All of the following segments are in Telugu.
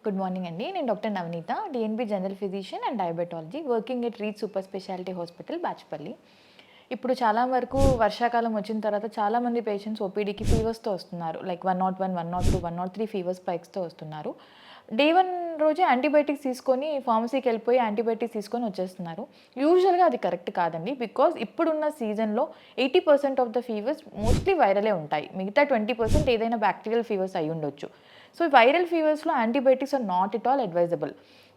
గుడ్ మార్నింగ్ అండి. నేను doctor Navaneetha, DNB general physician and diabetology, working at reach super speciality hospital, Bachupally. ఇప్పుడు చాలా వరకు వర్షాకాలం వచ్చిన తర్వాత చాలామంది పేషెంట్స్ ఓపీడీకి ఫీవర్స్‌తో వస్తున్నారు. లైక్ 101, 102, 103 ఫీవర్ స్పైక్స్‌తో వస్తున్నారు. డే 1 రోజే యాంటీబయాటిక్స్ తీసుకొని ఫార్మసీకెళ్ళిపోయి యాంటీబయాటిక్స్ తీసుకొని వచ్చేస్తున్నారు. యూజువల్‌గా అది కరెక్ట్ కాదండి. బికాజ్ ఇప్పుడున్న సీజన్‌లో 80% ఆఫ్ ద ఫీవర్స్ మోస్ట్‌లీ వైరలే ఉంటాయి. మిగతా 20% ఏదైనా బ్యాక్టీరియల్ ఫీవర్స్ అయ్యుండొచ్చు. సో, వైరల్ ఫీవర్స్‌లో antibiotics are not at all advisable.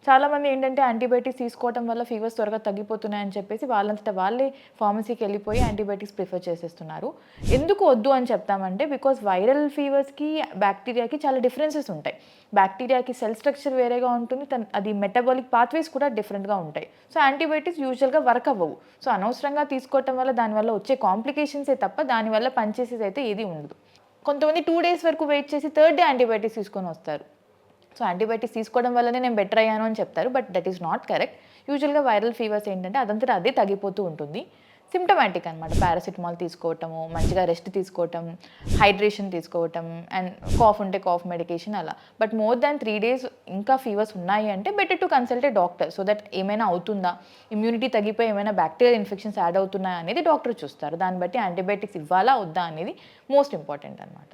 చాలామంది ఏంటంటే యాంటీబయాటిక్స్ తీసుకోవడం వల్ల ఫీవర్స్ త్వరగా తగ్గిపోతున్నాయని చెప్పేసి వాళ్ళంతట వాళ్ళే ఫార్మసీకెళ్ళిపోయి యాంటీబయాటిక్స్ ప్రిఫర్ చేసేస్తున్నారు. ఎందుకు వద్దు అని చెప్తామంటే బికాజ్ వైరల్ ఫీవర్స్‌కి, బ్యాక్టీరియాకి చాలా డిఫరెన్సెస్ ఉంటాయి. బ్యాక్టీరియాకి సెల్ స్ట్రక్చర్ వేరేగా ఉంటుంది. అది మెటబాలిక్ పాత్వేస్ కూడా డిఫరెంట్‌గా ఉంటాయి. సో, యాంటీబయాటిక్స్ యూజువల్‌గా వర్క్ అవ్వవు. సో, అనవసరంగా తీసుకోవటం వల్ల దానివల్ల వచ్చే కాంప్లికేషన్సే తప్ప దానివల్ల పనిచేసేదైతే ఏది ఉండదు. కొంతమంది 2 డేస్ వరకు వెయిట్ చేసి థర్డ్ డే యాంటీబయాటిక్స్ తీసుకొనొస్తారు. సో, యాంటీబయాటిక్స్ తీసుకోవడం వల్లనే నేను బెటర్ అయ్యాను అని చెప్తారు. But that is not correct. యూజువల్‌గా వైరల్ ఫీవర్స్ ఏంటంటే అదంతట అదే తగ్గిపోతూ ఉంటుంది. సింప్టమాటిక్ అనమాట. పారాసిటమాల్ తీసుకోవటము, మంచిగా రెస్ట్ తీసుకోవటం, హైడ్రేషన్ తీసుకోవటం అండ్ కాఫ్ ఉంటే కాఫ్ మెడికేషన్ అలా. బట్ మోర్ దాన్ 3 డేస్ ఇంకా ఫీవర్స్ ఉన్నాయి అంటే better to consult a doctor. So that ఏమైనా అవుతుందా? ఇమ్యూనిటీ తగ్గిపోయి ఏమైనా బ్యాక్టీరియల్ ఇన్ఫెక్షన్స్ యాడ్ అవుతున్నాయా అనేది డాక్టర్ చూస్తారు. దాన్ని బట్టి యాంటీబయాటిక్స్ ఇవ్వాలా? వద్దా? అనేది మోస్ట్ ఇంపార్టెంట్ అనమాట.